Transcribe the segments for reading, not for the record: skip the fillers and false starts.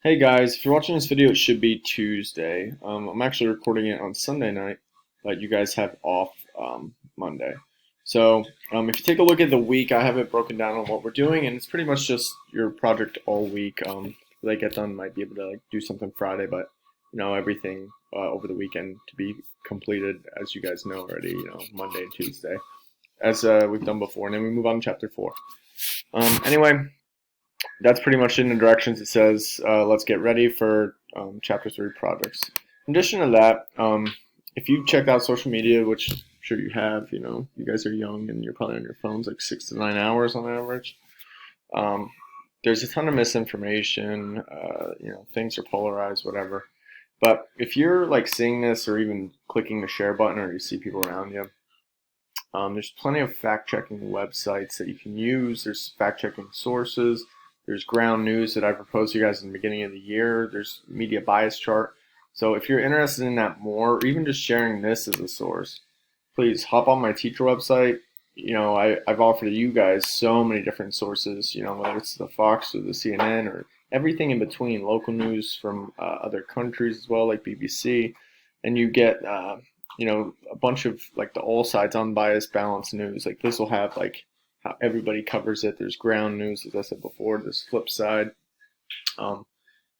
Hey guys, if you're watching this video, it should be Tuesday. I'm actually recording it on Sunday night, but you guys have off Monday. So if you take a look at the week, I have it broken down on what we're doing, and it's pretty much just your project all week. They get done, might be able to do something Friday, but everything over the weekend to be completed, as you guys know already. Monday and Tuesday, as we've done before, and then we move on to chapter 4. Anyway. That's pretty much in the directions. It says, let's get ready for Chapter 3 projects. In addition to that, if you checked out social media, which I'm sure you have, you guys are young and you're probably on your phones like 6 to 9 hours on average. There's a ton of misinformation, things are polarized, whatever. But if you're like seeing this or even clicking the share button or you see people around you, there's plenty of fact-checking websites that you can use. There's fact-checking sources. There's ground news that I proposed to you guys in the beginning of the year. There's media bias chart. So if you're interested in that more, or even just sharing this as a source, please hop on my teacher website. I've offered you guys so many different sources, whether it's the Fox or the CNN or everything in between, local news from other countries as well, like BBC. And you get, a bunch of like the all sides unbiased balanced news. Like this will have like how everybody covers it. There's ground news, as I said before. There's flip side.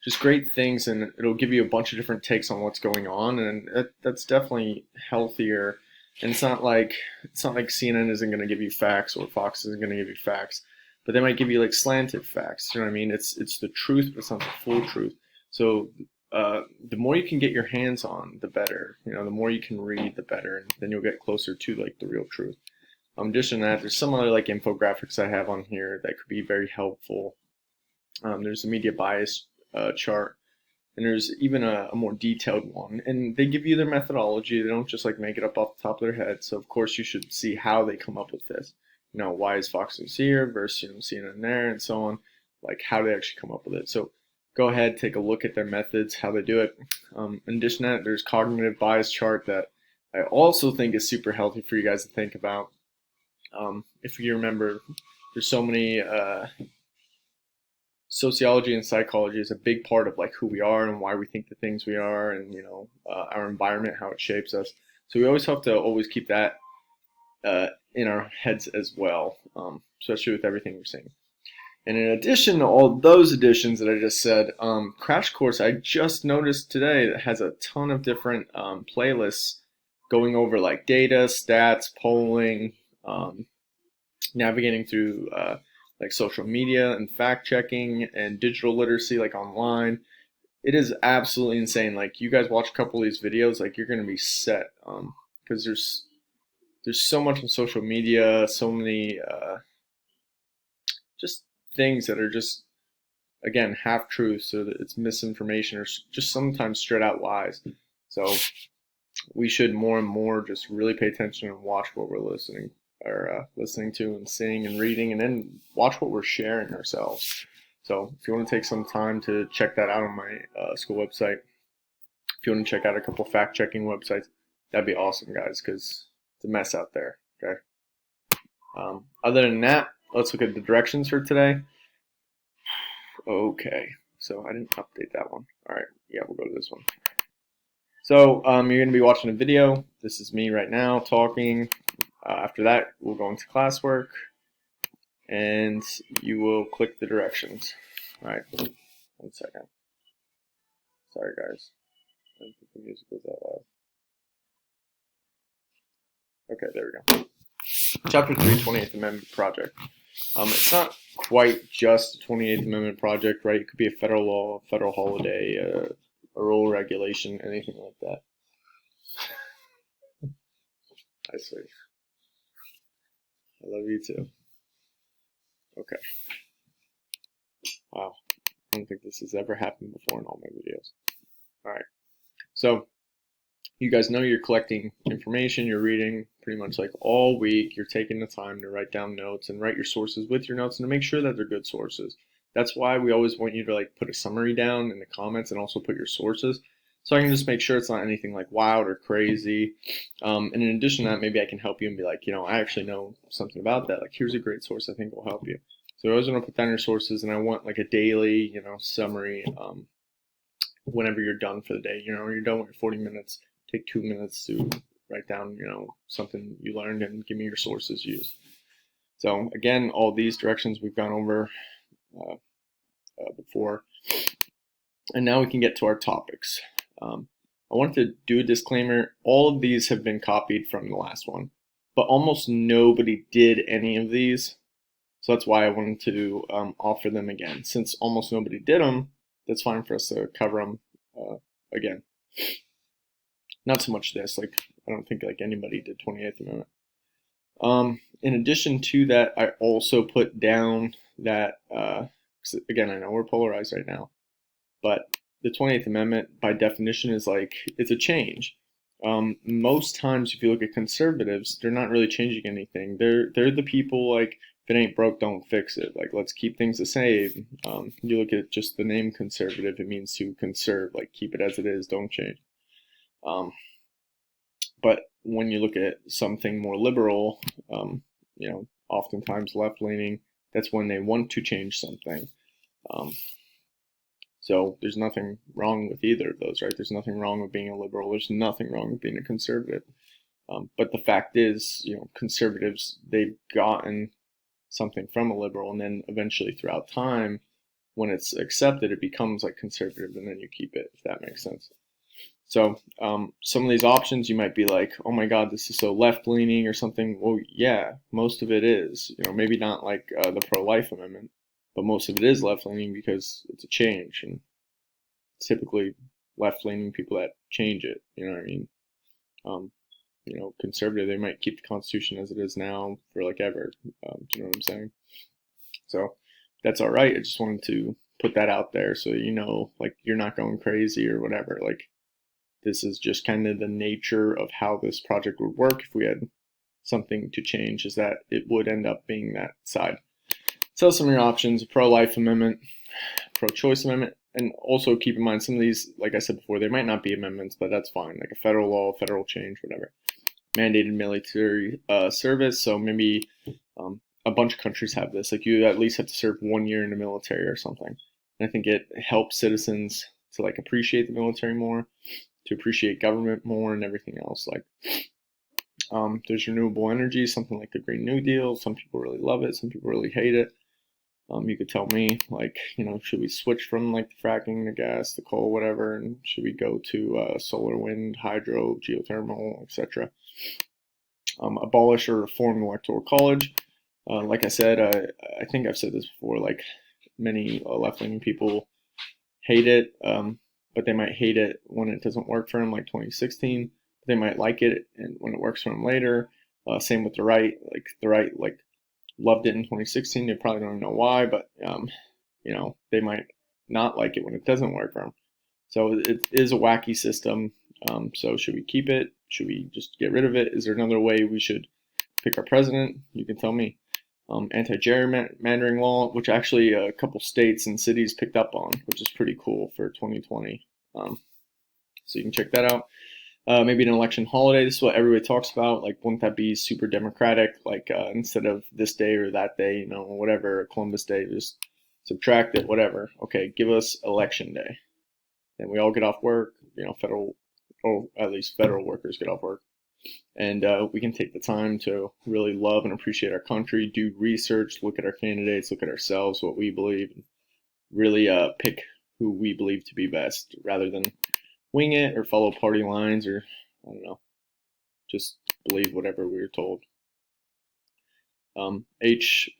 Just great things, and it'll give you a bunch of different takes on what's going on, and that's definitely healthier. And it's not like CNN isn't going to give you facts or Fox isn't going to give you facts, but they might give you like slanted facts. You know what I mean? It's the truth, but it's not the full truth. So the more you can get your hands on, the better. The more you can read, the better, and then you'll get closer to like the real truth. In addition to that, there's some other like infographics I have on here that could be very helpful. There's a media bias chart, and there's even a more detailed one. And they give you their methodology. They don't just like make it up off the top of their head. So of course you should see how they come up with this. Why is Fox News here versus CNN there, and so on. Like how they actually come up with it. So go ahead, take a look at their methods, how they do it. In addition to that, there's cognitive bias chart that I also think is super healthy for you guys to think about. If you remember, there's so many sociology and psychology is a big part of like who we are and why we think the things we are, and our environment, how it shapes us. So we always have to always keep that in our heads as well, especially with everything we're seeing. And in addition to all those additions that I just said, Crash Course I just noticed today that has a ton of different playlists going over like data, stats, polling, navigating through like social media and fact checking and digital literacy, like online. It is absolutely insane. Like you guys watch a couple of these videos, like you're gonna be set, because there's so much on social media, so many just things that are just, again, half truths, so that it's misinformation or just sometimes straight out lies. So we should more and more just really pay attention and watch what we're listening to and seeing and reading, and then watch what we're sharing ourselves. So if you want to take some time to check that out on my school website, if you want to check out a couple fact-checking websites, that'd be awesome, guys, because it's a mess out there. Okay. Other than that, let's look at the directions for today. Okay, so I didn't update that one. All right, yeah, we'll go to this one. So you're going to be watching a video. This is me right now talking. After that, we'll go into classwork, and you will click the directions. All right, 1 second. Sorry, guys. I don't think the music was that loud. Okay, there we go. Chapter 3, 28th Amendment Project. It's not quite just a 28th Amendment project, right? It could be a federal law, a federal holiday, a rule regulation, anything like that. I see. I love you too. Okay. Wow. I don't think this has ever happened before in all my videos. Alright. So, you guys know you're collecting information, you're reading pretty much like all week, you're taking the time to write down notes and write your sources with your notes and to make sure that they're good sources. That's why we always want you to like put a summary down in the comments and also put your sources, so I can just make sure it's not anything like wild or crazy. And in addition to that, maybe I can help you and be like, I actually know something about that. Like, here's a great source I think will help you. So I always want to put down your sources, and I want like a daily, summary. Whenever you're done for the day, you're done with your 40 minutes, take 2 minutes to write down, something you learned and give me your sources used. So again, all these directions we've gone over before. And now we can get to our topics. I wanted to do a disclaimer. All of these have been copied from the last one, but almost nobody did any of these. So that's why I wanted to offer them again. Since almost nobody did them, that's fine for us to cover them again. Not so much this, like I don't think like anybody did 28th Amendment. In addition to that, I also put down that, again, I know we're polarized right now, but the 28th Amendment by definition is like, it's a change. Most times if you look at conservatives, they're not really changing anything. They're the people like, if it ain't broke, don't fix it. Like, let's keep things the same. You look at just the name conservative, it means to conserve, like keep it as it is, don't change. But when you look at something more liberal, oftentimes left-leaning, that's when they want to change something. So there's nothing wrong with either of those, right? There's nothing wrong with being a liberal. There's nothing wrong with being a conservative. But the fact is, conservatives, they've gotten something from a liberal, and then eventually throughout time, when it's accepted, it becomes like conservative, and then you keep it, if that makes sense. So some of these options, you might be like, oh my God, this is so left-leaning or something. Well, yeah, most of it is. Maybe not like the pro-life amendment, but most of it is left-leaning because it's a change, and typically left-leaning people that change it. You know what I mean? Conservative, they might keep the Constitution as it is now for like ever. Do you know what I'm saying? So that's all right. I just wanted to put that out there so like you're not going crazy or whatever. Like, this is just kind of the nature of how this project would work if we had something to change, is that it would end up being that side. So some of your options: a pro-life amendment, pro-choice amendment, and also keep in mind some of these, like I said before, they might not be amendments, but that's fine. Like a federal law, federal change, whatever. Mandated military service, so maybe a bunch of countries have this. Like you at least have to serve 1 year in the military or something. And I think it helps citizens to like appreciate the military more, to appreciate government more, and everything else. Like there's renewable energy, something like the Green New Deal. Some people really love it, some people really hate it. You could tell me, like, should we switch from like the fracking, the gas, the coal, whatever, and should we go to solar, wind, hydro, geothermal, etc. Abolish or reform the electoral college. Like I said, I think I've said this before, like many left-leaning people hate it, but they might hate it when it doesn't work for them, like 2016. They might like it and when it works for them later. Same with the right. Like the right, like loved it in 2016. They probably don't know why, but they might not like it when it doesn't work for them. So it is a wacky system. So should we keep it? Should we just get rid of it? Is there another way we should pick our president? You can tell me. Anti-gerrymandering law, which actually a couple states and cities picked up on, which is pretty cool for 2020. So you can check that out. Maybe an election holiday. This is what everybody talks about. Like, wouldn't that be super democratic? Like, instead of this day or that day, whatever, Columbus Day, just subtract it, whatever. Okay, give us election day. And we all get off work, federal, or at least federal workers get off work. And we can take the time to really love and appreciate our country, do research, look at our candidates, look at ourselves, what we believe, and really pick who we believe to be best rather than wing it or follow party lines or, I don't know, just believe whatever we were told.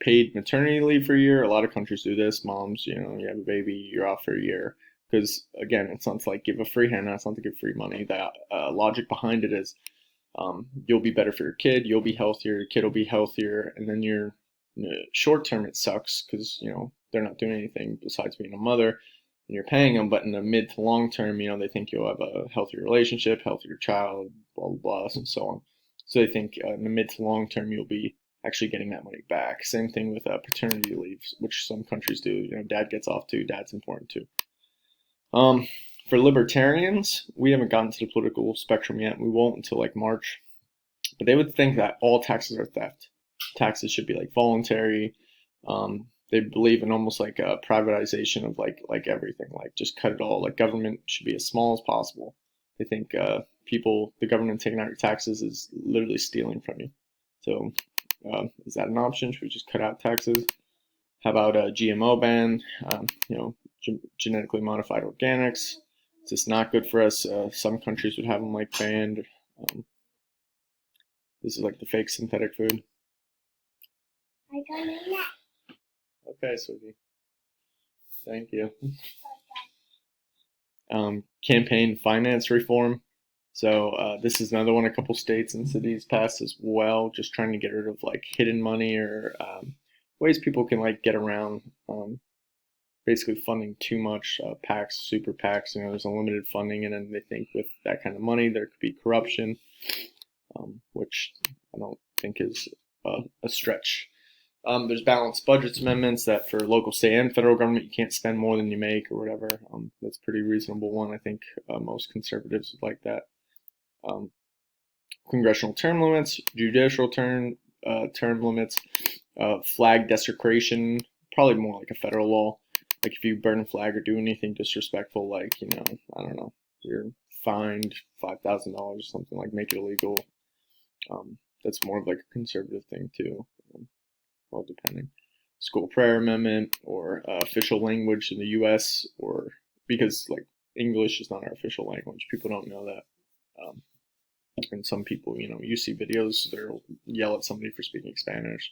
Paid maternity leave for a year. A lot of countries do this. Moms, you have a baby, you're off for a year. Because, again, it's not like give a free handout, it's not to give free money. The logic behind it is you'll be better for your kid, you'll be healthier, your kid will be healthier, and then short term it sucks because, they're not doing anything besides being a mother, and you're paying them, but in the mid to long term, they think you'll have a healthier relationship, healthier child, blah, blah, blah, and so on. So they think in the mid to long term, you'll be actually getting that money back. Same thing with paternity leave, which some countries do. Dad gets off too, dad's important too. For libertarians, we haven't gotten to the political spectrum yet. We won't until like March. But they would think that all taxes are theft. Taxes should be like voluntary. they believe in almost like a privatization of like everything, like just cut it all. Like government should be as small as possible. They think the government taking out your taxes is literally stealing from you. So is that an option? Should we just cut out taxes? How about a GMO ban? Genetically modified organics. It's just not good for us. Some countries would have them like banned. This is like the fake synthetic food. Okay, sweetie. Thank you. Campaign finance reform. So this is another one a couple states and cities passed as well, just trying to get rid of like hidden money or ways people can like get around basically funding too much PACs, super PACs. There's unlimited funding, and then they think with that kind of money there could be corruption, which I don't think is a stretch. There's balanced budgets amendments that for local, state, and federal government you can't spend more than you make or whatever. That's a pretty reasonable one. I think most conservatives would like that. Congressional term limits, judicial term limits, flag desecration, probably more like a federal law. Like if you burn a flag or do anything disrespectful, like, I don't know, you're fined $5,000 or something, like make it illegal. That's more of like a conservative thing too. Well, depending. School prayer amendment or official language in the U.S. or because like English is not our official language. People don't know that. And some people, you see videos, they'll yell at somebody for speaking Spanish.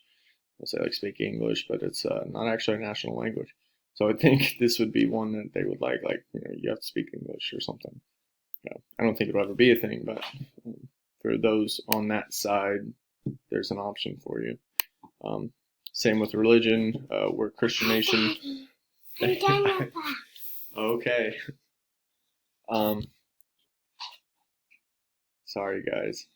They'll say like speak English, but it's not actually a national language. So I think this would be one that they would like you have to speak English or something. I don't think it'll ever be a thing, but for those on that side, there's an option for you. Same with religion. We're a Christian nation. Okay. Sorry, guys.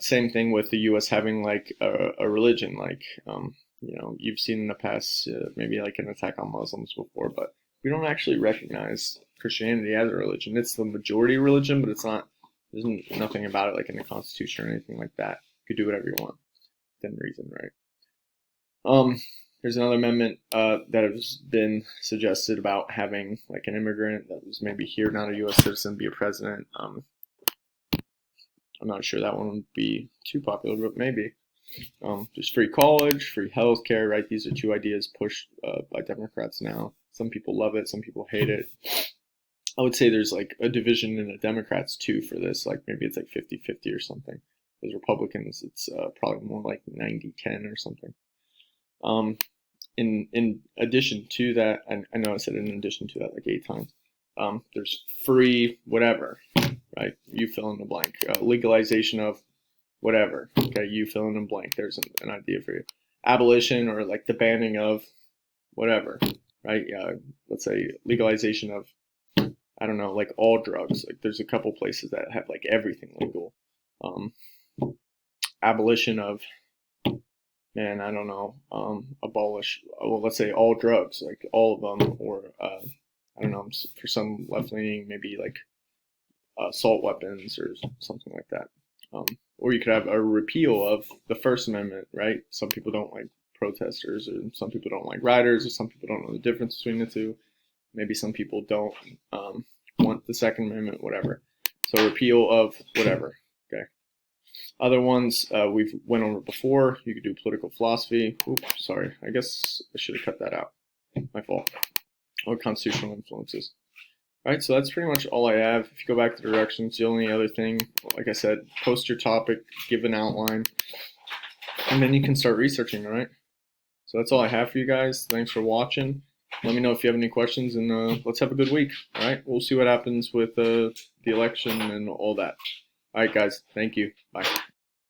Same thing with the U.S. having like a religion. Like, you've seen in the past maybe like an attack on Muslims before, but we don't actually recognize Christianity as a religion. It's the majority religion, but it's not. There's nothing about it like in the Constitution or anything like that. You can do whatever you want within reason, right? There's another amendment that has been suggested about having like an immigrant that was maybe here, not a U.S. citizen, be a president. I'm not sure that one would be too popular, but maybe. There's free college, free health care, right? These are two ideas pushed by Democrats now. Some people love it, some people hate it. I would say there's like a division in the Democrats too for this, like maybe it's like 50-50 or something. As Republicans, it's probably more like 90-10 or something. In addition to that, I know I said in addition to that like 8 times, there's free whatever, right? You fill in the blank. Legalization of whatever, okay? You fill in the blank. There's an idea for you. Abolition or like the banning of whatever, right? Let's say legalization of, I don't know, like all drugs. Like there's a couple places that have like everything legal. Abolition of, man, I don't know, abolish, well, let's say all drugs, like all of them, or I don't know, for some left-leaning, maybe like assault weapons or something like that. Or you could have a repeal of the First Amendment, right? Some people don't like protesters, or some people don't like rioters, or some people don't know the difference between the two. Maybe some people don't want the Second Amendment, whatever. So repeal of whatever, okay? Other ones we've went over before. You could do political philosophy. Oops, sorry. I guess I should have cut that out. My fault. Or constitutional influences. All right, so that's pretty much all I have. If you go back to the directions, the only other thing, like I said, post your topic, give an outline, and then you can start researching, all right? So that's all I have for you guys. Thanks for watching. Let me know if you have any questions, and let's have a good week, all right? We'll see what happens with the election and all that. All right, guys. Thank you. Bye.